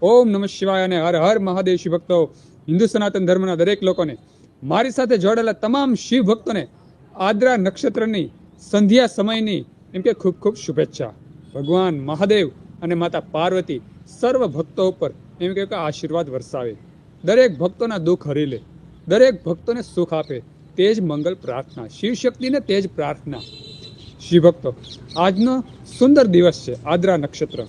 ઓમ નમઃ શિવાય અને હર હર મહાદેવ. શિવ ભક્તો, હિન્દુ સનાતન ધર્મના દરેક લોકોને, મારી સાથે જોડાયેલા તમામ શિવ ભક્તોને આદ્રા નક્ષત્રની સંધ્યા સમયની એમ કે ખૂબ ખૂબ શુભેચ્છા. ભગવાન મહાદેવ અને માતા પાર્વતી સર્વ ભક્તો ઉપર એમ કે આશીર્વાદ વરસાવે, દરેક ભક્તોના દુઃખ હરી લે, દરેક ભક્તોને સુખ આપે, તે જ મંગલ પ્રાર્થના, શિવ શક્તિને તે જ પ્રાર્થના. શિવ ભક્તો, આજનો સુંદર દિવસ છે, આદ્રા નક્ષત્ર.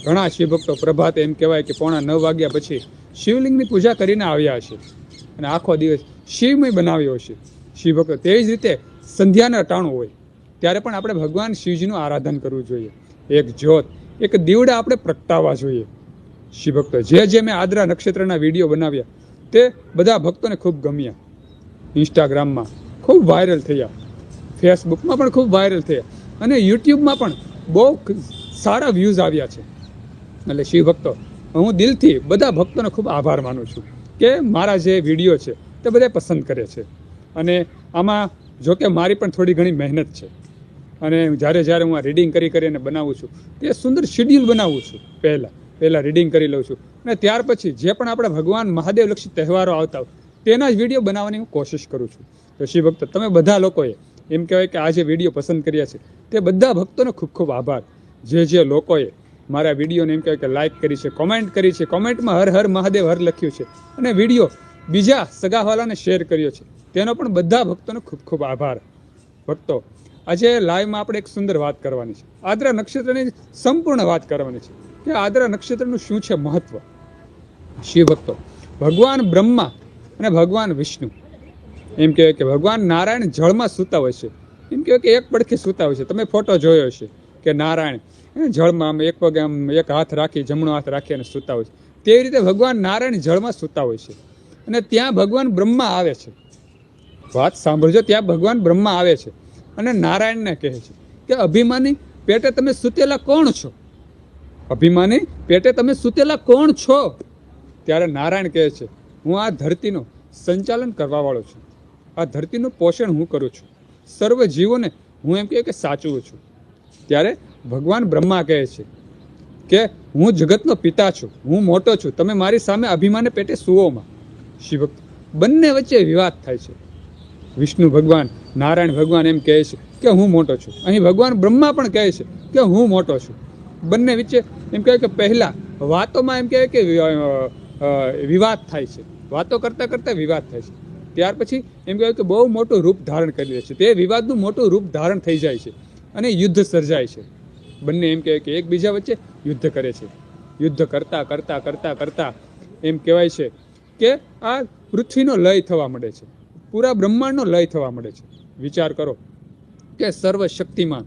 ઘણા શિવભક્તો પ્રભાતે એમ કહેવાય કે 9:45 વાગ્યા પછી શિવલિંગની પૂજા કરીને આવ્યા છે અને આખો દિવસ શિવમય બનાવ્યો છે. શિવભક્તો, તે જ રીતે સંધ્યાના ટાણું હોય ત્યારે પણ આપણે ભગવાન શિવજીનું આરાધન કરવું જોઈએ. એક જ્યોત, એક દીવડા આપણે પ્રગટાવવા જોઈએ. શિવભક્તો, જે મેં આદ્રા નક્ષત્રના વિડીયો બનાવ્યા તે બધા ભક્તોને ખૂબ ગમ્યા. ઇન્સ્ટાગ્રામમાં ખૂબ વાયરલ થયા, ફેસબુકમાં પણ ખૂબ વાયરલ થયા અને યુટ્યુબમાં પણ બહુ સારા વ્યૂઝ આવ્યા છે. એટલે શિવ ભક્તો, હું દિલથી બધા ભક્તોનો ખૂબ આભાર માનું છું કે મારા જે વિડીયો છે તે બધા પસંદ કરે છે. અને આમાં જોકે મારી પણ થોડી ઘણી મહેનત છે અને જ્યારે હું આ રીડિંગ કરીને બનાવું છું તે સુંદર શેડ્યુલ બનાવું છું. પહેલાં રીડિંગ કરી લઉં છું અને ત્યાર પછી જે પણ આપણા ભગવાન મહાદેવલક્ષી તહેવારો આવતા હોય તેના જ વિડીયો બનાવવાની હું કોશિશ કરું છું. તો શિવ ભક્તો, તમે બધા લોકોએ એમ કહેવાય કે આ જે વિડીયો પસંદ કર્યા છે તે બધા ભક્તોનો ખૂબ ખૂબ આભાર. જે લોકોએ મારા વિડીયોને એમ કહેવાય કે લાઇક કરી છે, કોમેન્ટ કરી છે, કોમેન્ટમાં હર હર મહાદેવ હર લખ્યું છે અને વિડીયો બીજા સગાવાલાને શેર કર્યો છે, તેનો પણ બધા ભક્તોનો ખૂબ ખૂબ આભાર. ભક્તો, આજે લાઈવમાં આપણે એક સુંદર વાત કરવાની છે, આદ્રા નક્ષત્રની સંપૂર્ણ વાત કરવાની છે કે આદ્રા નક્ષત્રનું શું છે મહત્વ. શિવ ભક્તો, ભગવાન બ્રહ્મા અને ભગવાન વિષ્ણુ એમ કહેવાય કે ભગવાન નારાયણ જળમાં સૂતા હોય છે. એમ કહેવાય કે એક પડખે સૂતા હોય છે. તમે ફોટો જોયો હશે કે નારાયણ જળમાં આમ એક પગે આમ એક હાથ રાખી, જમણો હાથ રાખી અને સૂતા હોય છે. તેવી રીતે ભગવાન નારાયણ જળમાં સૂતા હોય છે અને ત્યાં ભગવાન બ્રહ્મા આવે છે. વાત સાંભળજો, ત્યાં ભગવાન બ્રહ્મા આવે છે અને નારાયણને કહે છે કે અભિમાની પેટે તમે સૂતેલા કોણ છો? અભિમાની પેટે તમે સૂતેલા કોણ છો? ત્યારે નારાયણ કહે છે, હું આ ધરતીનું સંચાલન કરવા વાળો છું, આ ધરતીનું પોષણ હું કરું છું, સર્વ જીવોને હું એમ કે સાચવું છું. ત્યારે ભગવાન બ્રહ્મા કહે છે કે હું જગતનો પિતા છું, હું મોટો છું, તમે મારી સામે અભિમાને પેટે સુઓમાં. શિવ બંને વચ્ચે વિવાદ થાય છે. વિષ્ણુ ભગવાન, નારાયણ ભગવાન એમ કહે છે કે હું મોટો છું, અહીં ભગવાન બ્રહ્મા પણ કહે છે કે હું મોટો છું. બંને વચ્ચે એમ કહેવાય કે પહેલા વાતોમાં એમ કહેવાય કે વિવાદ થાય છે, વાતો કરતા વિવાદ થાય છે. ત્યાર પછી એમ કહેવાય કે બહુ મોટું રૂપ ધારણ કરી લે છે. તે વિવાદનું મોટું રૂપ ધારણ થઈ જાય છે અને યુદ્ધ સર્જાય છે. બંને એમ કહેવાય કે એકબીજા વચ્ચે યુદ્ધ કરે છે. યુદ્ધ કરતા એમ કહેવાય છે કે આ પૃથ્વીનો લય થવા માંડે છે, પૂરા બ્રહ્માંડનો લય થવા માંડે છે. વિચાર કરો કે સર્વશક્તિમાન,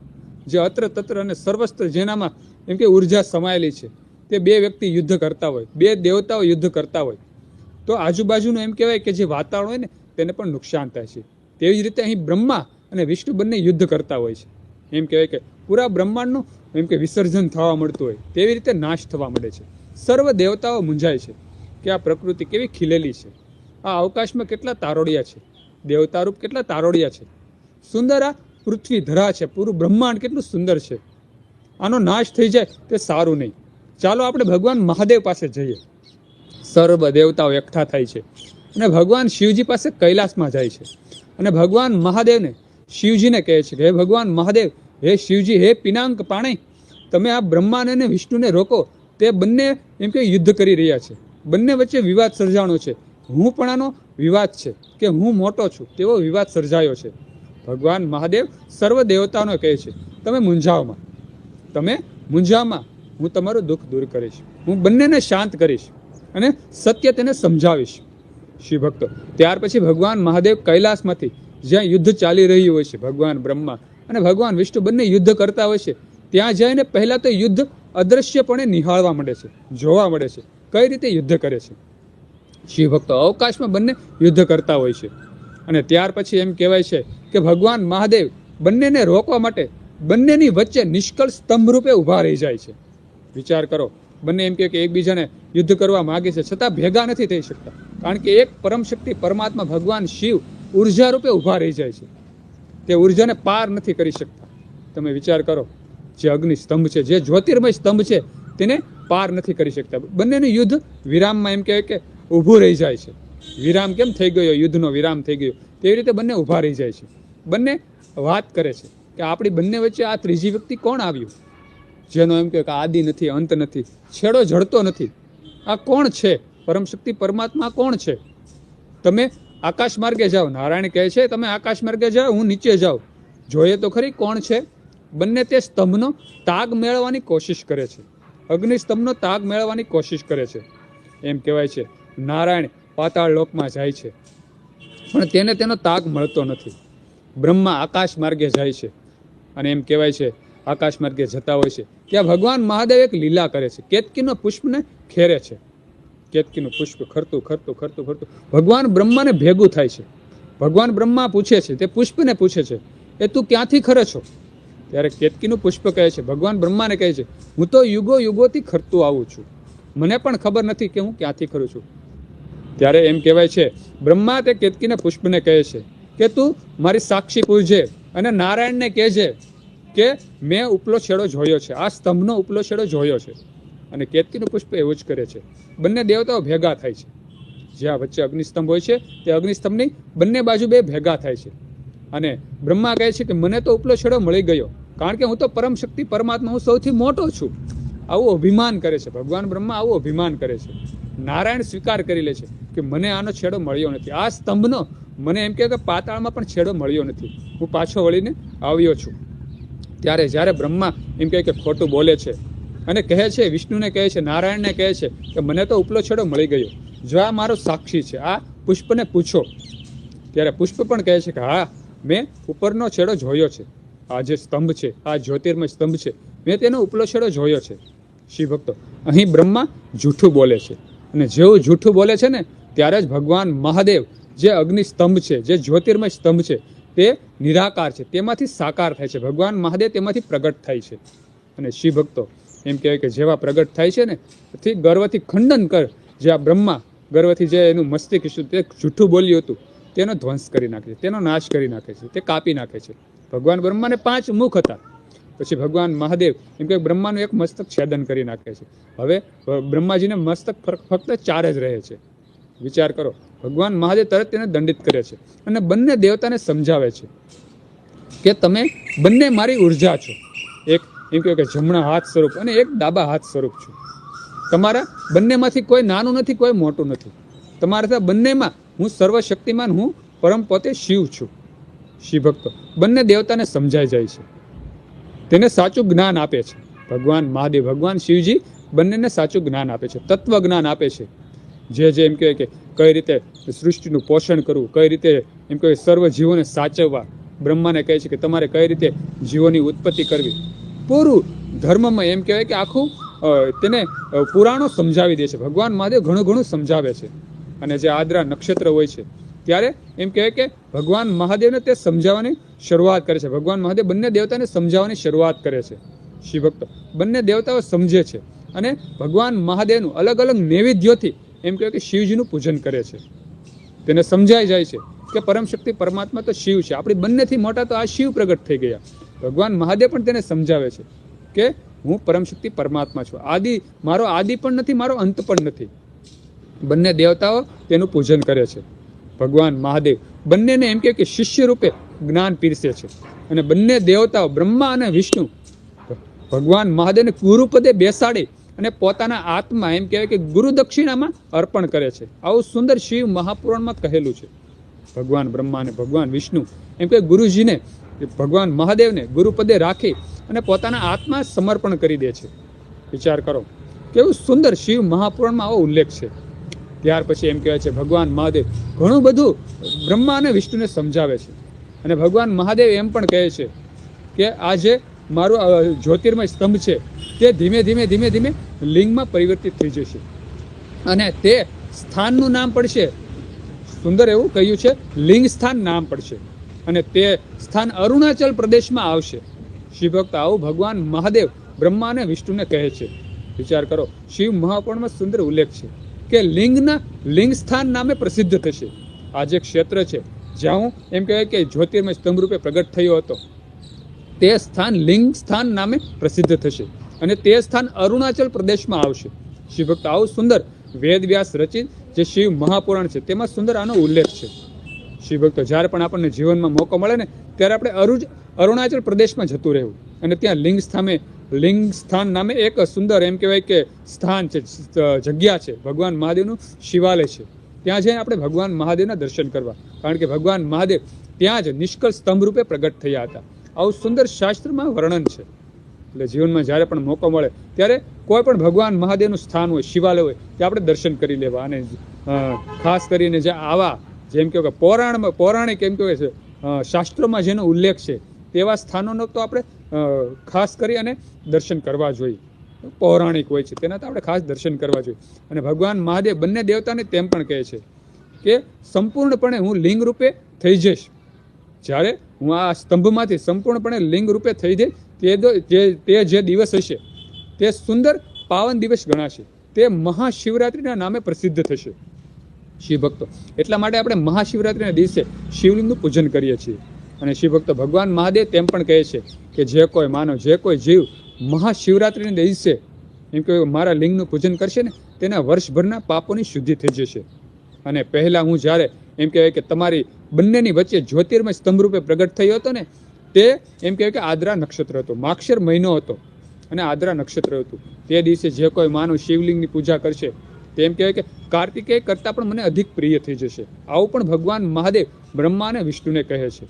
જે અત્ર તત્ર અને સર્વસ્ત્ર જેનામાં એમ કે ઉર્જા સમાયેલી છે, તે બે વ્યક્તિ યુદ્ધ કરતા હોય, બે દેવતાઓ યુદ્ધ કરતા હોય તો આજુબાજુનું એમ કહેવાય કે જે વાતાવરણ હોય ને તેને પણ નુકસાન થાય છે. તેવી જ રીતે અહીં બ્રહ્મા અને વિષ્ણુ બંને યુદ્ધ કરતા હોય છે. એમ કહેવાય કે પૂરા બ્રહ્માંડનું એમ કે વિસર્જન થવા મળતું હોય, તેવી રીતે નાશ થવા માંડે છે. સર્વ દેવતાઓ મૂંઝાય છે કે આ પ્રકૃતિ કેવી ખીલેલી છે, આ અવકાશમાં કેટલા તારોડિયા છે, દેવતારૂપ કેટલા તારોડિયા છે, સુંદર આ પૃથ્વી ધરા છે, પૂરું બ્રહ્માંડ કેટલું સુંદર છે. આનો નાશ થઈ જાય તે સારું નહીં. ચાલો આપણે ભગવાન મહાદેવ પાસે જઈએ. સર્વ દેવતાઓ એકઠા થાય છે અને ભગવાન શિવજી પાસે કૈલાસમાં જાય છે અને ભગવાન મહાદેવને શિવજીને કહે છે કે હે ભગવાન મહાદેવ, હે શિવજી, હે પિનાંક પાણી, તમે આ બ્રહ્માને અને વિષ્ણુને રોકો. તે બંને એમ કે યુદ્ધ કરી રહ્યા છે, બંને વચ્ચે વિવાદ સર્જાણો છે. હું પણ આનો વિવાદ છે કે હું મોટો છું તેવો વિવાદ સર્જાયો છે. ભગવાન મહાદેવ સર્વ દેવતાઓને કહે છે, તમે મૂંઝામાં હું તમારું દુઃખ દૂર કરીશ, હું બંનેને શાંત કરીશ અને સત્ય તેને સમજાવીશ. શિવ ભક્તો, ત્યાર પછી ભગવાન મહાદેવ કૈલાસમાંથી જ્યાં યુદ્ધ ચાલી રહ્યું હોય છે, ભગવાન બ્રહ્મા અને ભગવાન વિષ્ણુ બંને યુદ્ધ કરતા હોય છે, ત્યાં જઈને પહેલા તો યુદ્ધ અદ્રશ્યપણે નિહાળવા મળે છે, જોવા મળે છે કઈ રીતે યુદ્ધ કરે છે. શિવ ભક્તો, અવકાશમાં બંને યુદ્ધ કરતા હોય છે અને ત્યાર પછી એમ કહેવાય છે કે ભગવાન મહાદેવ બંનેને રોકવા માટે બંનેની વચ્ચે નિષ્કળ સ્તંભ રૂપે ઊભા રહી જાય છે. વિચાર કરો, બંને એમ કે એકબીજાને યુદ્ધ કરવા માગે છે છતાં ભેગા નથી થઈ શકતા, કારણ કે એક પરમ શક્તિ પરમાત્મા ભગવાન શિવ ઉર્જા રૂપે ઊભા રહી જાય છે, તે ઉર્જાને પાર નથી કરી શકતા. તમે વિચાર કરો, જે અગ્નિ સ્તંભ છે, જે જ્યોતિર્મય સ્તંભ છે, તેને પાર નથી કરી શકતા. બંનેનું યુદ્ધ વિરામમાં એમ કહેવાય કે ઊભું રહી જાય છે. વિરામ કેમ થઈ ગયો, યુદ્ધનો વિરામ થઈ ગયો, તેવી રીતે બંને ઊભા રહી જાય છે. બંને વાત કરે છે કે આપણી બંને વચ્ચે આ ત્રીજી વ્યક્તિ કોણ આવ્યું, જેનો એમ કે આદિ નથી, અંત નથી, છેડો જડતો નથી. આ કોણ છે? પરમ શક્તિ પરમાત્મા કોણ છે? તમે આકાશ માર્ગે જાઓ, નારાયણ કહે છે તમે આકાશ માર્ગે જાઓ, હું નીચે જાઉં, જોઈએ તો ખરી કોણ છે. બંને તે સ્તંભનો તાગ મેળવવાની કોશિશ કરે છે, અગ્નિ સ્તંભનો તાગ મેળવવાની કોશિશ કરે છે. એમ કહેવાય છે નારાયણ પાતાળ લોકમાં જાય છે પણ તેને તેનો તાગ મળતો નથી. બ્રહ્મા આકાશ માર્ગે જાય છે અને એમ કહેવાય છે આકાશ માર્ગે જતા હોય છે ત્યાં ભગવાન મહાદેવ એક લીલા કરે છે. કેતકીનો પુષ્પને ખેરે છે. કેતકીનું પુષ્પ ખરતું ખરતું ખરતું ખરતું ભગવાન બ્રહ્માને ભેગું થાય છે. ભગવાન બ્રહ્મા પૂછે છે, તે પુષ્પને પૂછે છે, એ તું ક્યાંથી ખરે છો? ત્યારે કેતકીનું પુષ્પ કહે છે, ભગવાન બ્રહ્માને કહે છે, હું તો યુગો યુગોથી ખરતું આવું છું, મને પણ ખબર નથી કે હું ક્યાંથી ખરું છું. ત્યારે એમ કહેવાય છે બ્રહ્મા તે કેતકીના પુષ્પને કહે છે કે તું મારી સાક્ષી પૂરજે અને નારાયણને કહેજે કે મેં ઉપલો છેડો જોયો છે, આ સ્તંભનો ઉપલો છેડો જોયો છે. અને કેતકીનું પુષ્પ એવું જ કરે છે. બંને દેવતાઓ ભેગા થાય છે. જ્યાં વચ્ચે અગ્નિસ્તંભ હોય છે તે અગ્નિસ્તંભની બંને બાજુ બે ભેગા થાય છે. અને બ્રહ્મા કહે છે કે મને તો ઉપલો છેડો મળી ગયો, કારણ કે હું તો પરમ શક્તિ પરમાત્મા, હું સૌથી મોટો છું. આવું અભિમાન કરે છે ભગવાન બ્રહ્મા, આવું અભિમાન કરે છે. નારાયણ સ્વીકાર કરી લે છે કે મને આનો છેડો મળ્યો નથી, આ સ્તંભનો મને એમ કે પાતાળમાં પણ છેડો મળ્યો નથી, હું પાછો વળીને આવ્યો છું. ત્યારે જ્યારે બ્રહ્મા એમ કહે કે ખોટું બોલે છે અને કહે છે, વિષ્ણુને કહે છે, નારાયણને કહે છે કે મને તો ઉપલો છેડો મળી ગયો, જો આ મારો સાક્ષી છે, આ પુષ્પને પૂછો. ત્યારે પુષ્પ પણ કહે છે કે હા, મેં ઉપરનો છેડો જોયો છે, આ જે સ્તંભ છે, આ જ્યોતિર્મય સ્તંભ છે, મેં તેનો ઉપલો છેડો જોયો છે. શિવ ભક્તો, અહીં બ્રહ્મા જૂઠું બોલે છે અને જેવું જૂઠું બોલે છે ને ત્યારે જ ભગવાન મહાદેવ જે અગ્નિ સ્તંભ છે, જે જ્યોતિર્મય સ્તંભ છે, તે નિરાકાર છે, તેમાંથી સાકાર થાય છે. ભગવાન મહાદેવ તેમાંથી પ્રગટ થાય છે. અને શિવ ભક્તો એમ કહેવાય કે જેવા પ્રગટ થાય છે ને તેથી ગર્વથી ખંડન કર, જે આ બ્રહ્મા ગર્વથી જે એનું મસ્તિષ્ક તે જૂઠું બોલ્યું હતું તેનો ધ્વંસ કરી નાખે છે, તેનો નાશ કરી નાખે છે, તે કાપી નાખે છે. ભગવાન બ્રહ્માને 5 મુખ હતા, પછી ભગવાન મહાદેવ એમ કે બ્રહ્માનું એક મસ્તક છેદન કરી નાખે છે. હવે બ્રહ્માજીને મસ્તક ફક્ત 4 જ રહે છે. વિચાર કરો, ભગવાન મહાદેવ તરત તેને દંડિત કરે છે અને બંને દેવતાને સમજાવે છે કે તમે બંને મારી ઉર્જા છો, એક એમ કહે કે જમણા હાથ સ્વરૂપ અને એક ડાબા હાથ સ્વરૂપ છું. તમારા બંનેમાંથી કોઈ નાનું નથી, કોઈ મોટું નથી, તમારા બંનેમાં હું સર્વશક્તિમાન, હું પરમ પોતે શિવ છું. શિવ ભક્તો બંને દેવતાને સમજાઈ જાય છે, તેને સાચું જ્ઞાન આપે છે. ભગવાન મહાદેવ, ભગવાન શિવજી બંનેને સાચું જ્ઞાન આપે છે, તત્વ જ્ઞાન આપે છે. જે એમ કહે કે કઈ રીતે સૃષ્ટિનું પોષણ કરવું, કઈ રીતે એમ કહે સર્વ જીવોને સાચવવા. બ્રહ્માને કહે છે કે તમારે કઈ રીતે જીવોની ઉત્પત્તિ કરવી. પૂરું ધર્મમાં એમ કહેવાય કે આખું તેને પુરાણો સમજાવી દે છે. ભગવાન મહાદેવ ઘણું ઘણું સમજાવે છે. અને જે આદ્રા નક્ષત્ર હોય છે ત્યારે એમ કહેવાય કે ભગવાન મહાદેવને તે સમજાવવાની શરૂઆત કરે છે. ભગવાન મહાદેવ બંને દેવતાને સમજાવવાની શરૂઆત કરે છે. શિવ ભક્તો બંને દેવતાઓ સમજે છે અને ભગવાન મહાદેવનું અલગ અલગ નૈવેદ્યોથી એમ કહેવાય કે શિવજીનું પૂજન કરે છે. તેને સમજાઈ જાય છે કે પરમ શક્તિ પરમાત્મા તો શિવ છે, આપણી બંનેથી મોટા તો આ શિવ પ્રગટ થઈ ગયા. ભગવાન મહાદેવ પણ તેને સમજાવે છે કે હું પરમ શક્તિ પરમાત્મા છું, આદિ મારો આદિ પણ નથી, મારો અંત પણ નથી. બંને દેવતાઓ તેનું પૂજન કરે છે. ભગવાન મહાદેવ બંનેને એમ કે શિષ્ય રૂપે જ્ઞાન પીરસે છે. અને બંને દેવતાઓ બ્રહ્મા અને વિષ્ણુ ભગવાન મહાદેવને ગુરુપદે બેસાડી અને પોતાના આત્મા એમ કહેવાય કે ગુરુ દક્ષિણામાં અર્પણ કરે છે. આવું સુંદર શિવ મહાપુરાણમાં કહેલું છે. ભગવાન બ્રહ્મા અને ભગવાન વિષ્ણુ એમ કે ગુરુજીને, ભગવાન મહાદેવને ગુરુપદે રાખી અને પોતાના આત્મા સમર્પણ કરી દે છે. વિચાર કરો કેવું સુંદર શિવ મહાપુરાણમાં આવો ઉલ્લેખ છે. ત્યાર પછી એમ કહેવાય છે ભગવાન મહાદેવ ઘણું બધું બ્રહ્મા અને વિષ્ણુને સમજાવે છે. અને ભગવાન મહાદેવ એમ પણ કહે છે કે આ જે મારું જ્યોતિર્મય સ્તંભ છે તે ધીમે ધીમે ધીમે ધીમે લિંગમાં પરિવર્તિત થઈ જશે અને તે સ્થાનનું નામ પડશે, સુંદર એવું કહ્યું છે, લિંગ સ્થાન નામ પડશે અને તે સ્થાન અરુણાચલ પ્રદેશમાં આવશે. શિવભક્ત આવું ભગવાન મહાદેવ બ્રહ્મા અને વિષ્ણુને કહે છે. વિચાર કરો, શિવ મહાપુરાણમાં સુંદર ઉલ્લેખ છે કે લિંગના લિંગ સ્થાન નામે પ્રસિદ્ધ થશે. આ જે ક્ષેત્ર છે જ્યાં હું એમ કહેવાય કે જ્યોતિર્મય સ્તંભ રૂપે પ્રગટ થયો હતો તે સ્થાન લિંગ સ્થાન નામે પ્રસિદ્ધ થશે. અને તે સ્થાન અરુણાચલ પ્રદેશમાં આવશે. શિવ ભક્તો આવું સુંદર વેદ વ્યાસ રચિત જે શિવ મહાપુરાણ છે તેમાં સુંદર આનો ઉલ્લેખ છે. શિવ ભક્તો જ્યારે પણ આપણને જીવનમાં મોકો મળે ને ત્યારે આપણે અરુણાચલ પ્રદેશમાં જતું રહેવું અને ત્યાં લિંગ સ્થાન નામે એક સુંદર એમ કહેવાય કે સ્થાન છે, જગ્યા છે, ભગવાન મહાદેવનું શિવાલય છે. ત્યાં જઈને આપણે ભગવાન મહાદેવના દર્શન કરવા, કારણ કે ભગવાન મહાદેવ ત્યાં જ નિષ્કળ સ્તંભ રૂપે પ્રગટ થયા હતા. આવું સુંદર શાસ્ત્રમાં વર્ણન છે. એટલે જીવનમાં જ્યારે પણ મોકો મળે ત્યારે કોઈ પણ ભગવાન મહાદેવનું સ્થાન હોય, શિવાલય હોય, ત્યાં આપણે દર્શન કરી લેવા. અને ખાસ કરીને જે આવા જેમ કે પૌરાણિક એમ કહેવાય છે શાસ્ત્રોમાં જેનો ઉલ્લેખ છે તેવા સ્થાનોનો તો આપણે ખાસ કરી અને દર્શન કરવા જોઈએ. પૌરાણિક હોય છે તેના તો આપણે ખાસ દર્શન કરવા જોઈએ. અને ભગવાન મહાદેવ બંને દેવતાને તેમ પણ કહે છે કે સંપૂર્ણપણે હું લિંગ રૂપે થઈ જઈશ. જ્યારે હું આ સ્તંભમાંથી સંપૂર્ણપણે લિંગ રૂપે થઈ જાય તે જે દિવસ હશે તે સુંદર પાવન દિવસ ગણાશે. તે મહાશિવરાત્રિના નામે પ્રસિદ્ધ થશે. શિવ ભક્તો એટલા માટે આપણે મહાશિવરાત્રિના દિવસે શિવલિંગનું પૂજન કરીએ છીએ. અને શિવ ભક્તો ભગવાન મહાદેવ તેમ પણ કહે છે કે જે કોઈ માનવ, જે કોઈ જીવ મહાશિવરાત્રિના દિવસે એમ કે મારા લિંગનું પૂજન કરશે ને તેના વર્ષભરના પાપોની શુદ્ધિ થઈ જશે. અને પહેલા હું જ્યારે એમ કહેવાય કે તમારી બંનેની વચ્ચે જ્યોતિર્મય સ્તંભ રૂપે પ્રગટ થયો હતો ને તે એમ કહેવાય કે આદ્રા નક્ષત્ર હતો, માક્ષર મહિનો હતો અને આદ્રા નક્ષત્ર હતું. તે દિવસે જે કોઈ માનવ શિવલિંગની પૂજા કરશે તેમ કહેવાય કે કાર્તિકેય કરતાં પણ મને અધિક પ્રિય થઈ જશે. આવું પણ ભગવાન મહાદેવ બ્રહ્મા અને વિષ્ણુને કહે છે.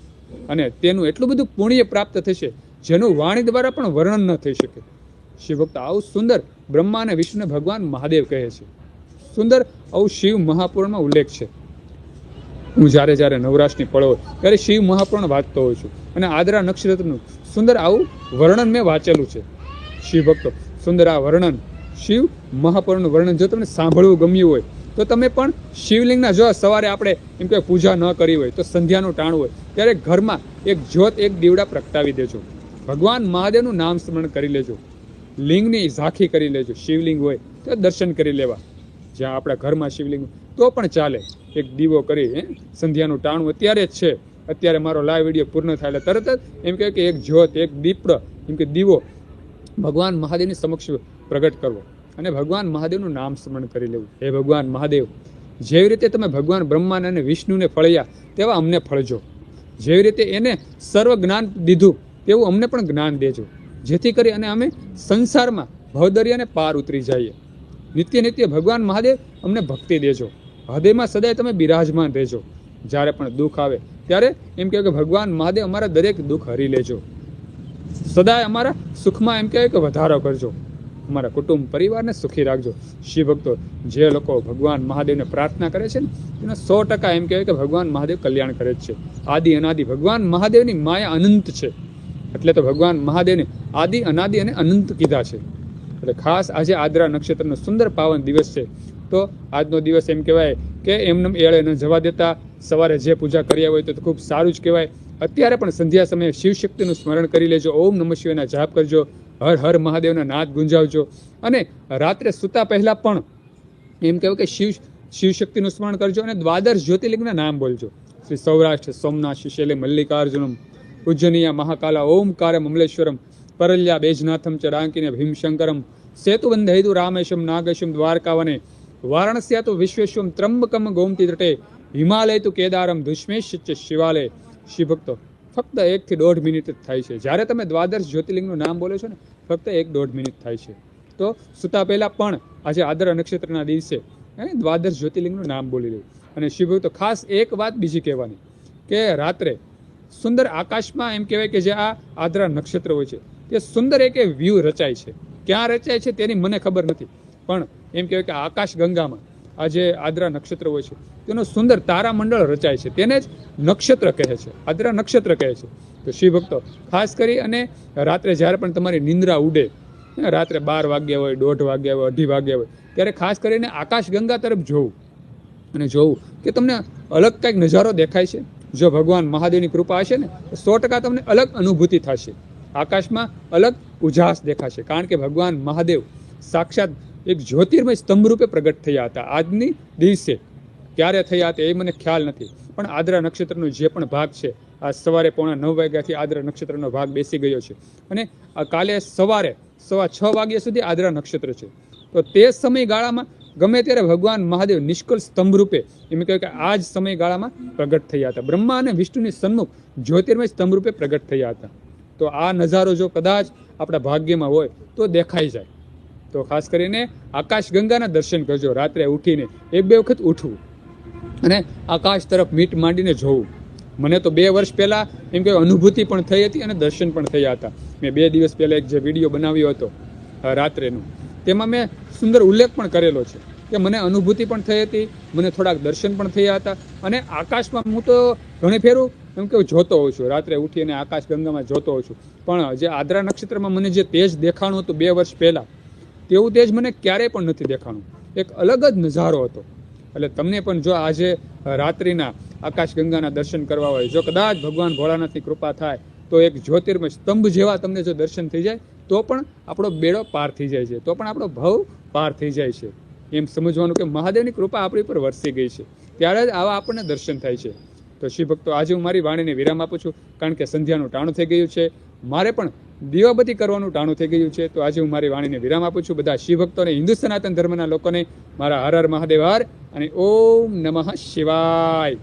અને તેનું એટલું બધું પુણ્ય પ્રાપ્ત થશે જેનું વાણી દ્વારા પણ વર્ણન ન થઈ શકે. શિવભક્ત આવું સુંદર બ્રહ્મા અને વિષ્ણુને ભગવાન મહાદેવ કહે છે. સુંદર આવું શિવ મહાપુરાણમાં ઉલ્લેખ છે. હું જ્યારે નવરાશની પળો ત્યારે શિવ મહાપુરાણ વાંચતો હોઉં છું અને આદ્રા નક્ષત્રનું સુંદર આવું વર્ણન મેં વાંચેલું છે. શિવ ભક્તો સુંદર આ વર્ણન, શિવ મહાપુરાણનું વર્ણન જો તમને સાંભળવું ગમ્યું હોય તો તમે પણ શિવલિંગના, જો સવારે આપણે એમ કે પૂજા ન કરી હોય તો સંધ્યાનું ટાણું હોય ત્યારે ઘરમાં એક જ્યોત, એક દીવડા પ્રગટાવી દેજો. ભગવાન મહાદેવનું નામ સ્મરણ કરી લેજો. લિંગની ઝાંખી કરી લેજો. શિવલિંગ હોય તો દર્શન કરી લેવા. જ્યાં આપણા ઘરમાં શિવલિંગ તો પણ ચાલે. એક દીવો કરી સંધ્યાનું ટાણું અત્યારે જ છે, અત્યારે મારો લાઈવ વિડીયો પૂર્ણ થાય એટલે તરત જ એમ કહે કે એક જ્યોત, એક દીપડો એમ કે દીવો ભગવાન મહાદેવની સમક્ષ પ્રગટ કરવો અને ભગવાન મહાદેવનું નામ સ્મરણ કરી લેવું. હે ભગવાન મહાદેવ, જેવી રીતે તમે ભગવાન બ્રહ્મા અને વિષ્ણુને ફળ્યા તેવા અમને ફળજો. જેવી રીતે એને સર્વ જ્ઞાન દીધું તેવું અમને પણ જ્ઞાન દેજો, જેથી કરી અને અમે સંસારમાં ભવદરિયાને પાર ઉતરી જઈએ. નિત્ય ભગવાન મહાદેવ અમને ભક્તિ દેજો. હૃદયમાં સદાય તમે બિરાજમાન રહેજો. જ્યારે પણ દુઃખ આવે ત્યારે એમ કહે કે ભગવાન મહાદેવ અમારા દરેક દુઃખ હરી લેજો. સદાય અમારા સુખમાં એમ કહેવાય કે વધારો કરજો. અમારા કુટુંબ પરિવારને સુખી રાખજો. શિવ ભક્તો જે લોકો ભગવાન મહાદેવને પ્રાર્થના કરે છે ને તેનો 100% એમ કહેવાય કે ભગવાન મહાદેવ કલ્યાણ કરે જ છે. આદિ અનાદિ ભગવાન મહાદેવની માયા અનંત છે. એટલે તો ભગવાન મહાદેવને આદિ અનાદિ અને અનંત કીધા છે. એટલે ખાસ આજે આદ્રા નક્ષત્રનો સુંદર પાવન દિવસ છે. તો આજનો દિવસ એમ કહેવાય કે એમને એળે ન જવા દેતા સવારે જે પૂજા કર્યા હોય તો ખૂબ સારું જ કહેવાય. અત્યારે પણ સંધ્યા સમયે શિવશક્તિનું સ્મરણ કરી લેજો. ઓમ નમઃ શિવાયના જાપ કરજો. હર હર મહાદેવના નાદ ગુંજાવજો. અને રાત્રે સૂતા પહેલા પણ એમ કહેવાય કે શિવશક્તિનું સ્મરણ કરજો અને દ્વાદશ જ્યોતિર્લિંગના નામ બોલજો. શ્રી સૌરાષ્ટ્ર સોમનાથ શિશેલે મલ્લિકાર્જુનમ પૂજનીય મહાકાલા ઓમકારમ અમલેશ્વરમ પરલ્યા બેજનાથમ ચ રાંકીને ભીમશંકરમ સેતુબંધૈતુ રામેશમ નાગેશમ દ્વારકાવને વારાણસ્યા તો વિશ્વેશ્વમ ત્રંબકમ ગોમતી તટે હિમાલય તો કેદારમ દુષ્મેશ શિવાલય. શિવ ભક્તો ફક્ત 1 થી 1.5 મિનિટ જ થાય છે. જ્યારે તમે દ્વાદશ જ્યોતિર્લિંગનું નામ બોલો છો ને ફક્ત 1-1.5 મિનિટ થાય છે. તો સૂતા પહેલા પણ આજે આદ્રા નક્ષત્રના દિવસે દ્વાદશ જ્યોતિર્લિંગનું નામ બોલી લેવું. અને શિવ ભક્તો ખાસ એક વાત બીજી કહેવાની કે રાત્રે સુંદર આકાશમાં એમ કહેવાય કે જે આ આદ્રા નક્ષત્ર હોય છે તે સુંદર એક વ્યૂ રચાય છે. ક્યાં રચાય છે તેની મને ખબર નથી, પણ એમ કહેવાય કે આકાશ ગંગામાં આ જે આદ્રા નક્ષત્ર હોય છે તેનો સુંદર તારામંડળ રચાય છે. તેને જ નક્ષત્ર કહે છે, આદ્રા નક્ષત્ર કહે છે. તો શિવ ભક્તો ખાસ કરી અને રાત્રે જ્યારે પણ તમારી નિંદ્રા ઉડે, રાત્રે 12 વાગ્યા હોય, 1:30 વાગ્યા હોય, 2:30 વાગ્યા હોય, ત્યારે ખાસ કરીને આકાશ ગંગા તરફ જોવું અને જોવું કે તમને અલગ કંઈક નજારો દેખાય છે. જો ભગવાન મહાદેવની કૃપા હશે ને તો 100% તમને અલગ અનુભૂતિ થશે. આકાશમાં અલગ ઉજાસ દેખાશે, કારણ કે ભગવાન મહાદેવ સાક્ષાત એક જ્યોતિર્મય સ્તંભ રૂપે પ્રગટ થયા હતા. આજની દિવસે ક્યારે થયા હતા એ મને ખ્યાલ નથી, પણ આદ્રા નક્ષત્રનો જે પણ ભાગ છે આ સવારે 8:45 વાગ્યાથી આદ્રા નક્ષત્રનો ભાગ બેસી ગયો છે. અને કાલે સવારે 6:15 વાગ્યા સુધી આદ્રા નક્ષત્ર છે. તો તે સમયગાળામાં ગમે ત્યારે ભગવાન મહાદેવ નિષ્કળ સ્તંભ રૂપે એમ કહે કે આ જ સમયગાળામાં પ્રગટ થયા હતા. બ્રહ્મા અને વિષ્ણુની સન્મુખ જ્યોતિર્મય સ્તંભ રૂપે પ્રગટ થયા હતા. તો આ નજારો જો કદાચ આપણા ભાગ્યમાં હોય તો દેખાઈ જાય. તો ખાસ કરીને આકાશ ગંગાના દર્શન કરજો. રાત્રે ઉઠીને 1-2 વખત ઉઠવું અને આકાશ તરફ મીટ માંડીને જોવું. મને તો 2 વર્ષ પહેલા એમ કે અનુભૂતિ પણ થઈ હતી અને દર્શન પણ થયા હતા. મેં 2 દિવસ પહેલા એક જે વિડીયો બનાવ્યો હતો રાત્રેનું, તેમાં મેં સુંદર ઉલ્લેખ પણ કરેલો છે કે મને અનુભૂતિ પણ થઈ હતી, મને થોડાક દર્શન પણ થયા હતા. અને આકાશમાં હું તો ઘણી ફેરું એમ કે જોતો હોઉં છું, રાત્રે ઉઠીને આકાશ ગંગામાં જોતો હોઉં છું. પણ જે આદ્રા નક્ષત્રમાં મને જે તેજ દેખાણું હતું 2 વર્ષ પહેલા, તેવું તેજ મને ક્યારેય પણ નથી દેખાણું. એક અલગ જ નજારો હતો. એટલે તમને પણ જો આજે રાત્રિના આકાશ ગંગાના દર્શન કરવા હોય, જો કદાચ ભગવાન ભોળાનાથની કૃપા થાય તો એક જ્યોતિર્મય સ્તંભ જેવા તમને જો દર્શન થઈ જાય તો પણ આપણો બેડો પાર થઈ જાય છે, તો પણ આપણો ભવ પાર થઈ જાય છે. એમ સમજવાનું કે મહાદેવની કૃપા આપણી પર વરસી ગઈ છે, ત્યારે જ આવા આપણને દર્શન થાય છે. તો શિવ ભક્તો, આજે હું મારી વાણીને વિરામ આપું છું, કારણ કે સંધ્યાનું ટાણું થઈ ગયું છે. મારે પણ દીવાબત્તી કરવાનું ટાણું થઈ ગયું છે. તો આજે હું મારી વાણીને વિરામ આપું છું. બધા શિવ ભક્તોને, હિન્દુ સનાતન ધર્મના લોકોને મારા હર હર મહાદેવ હર અને ઓમ નમઃ શિવાય.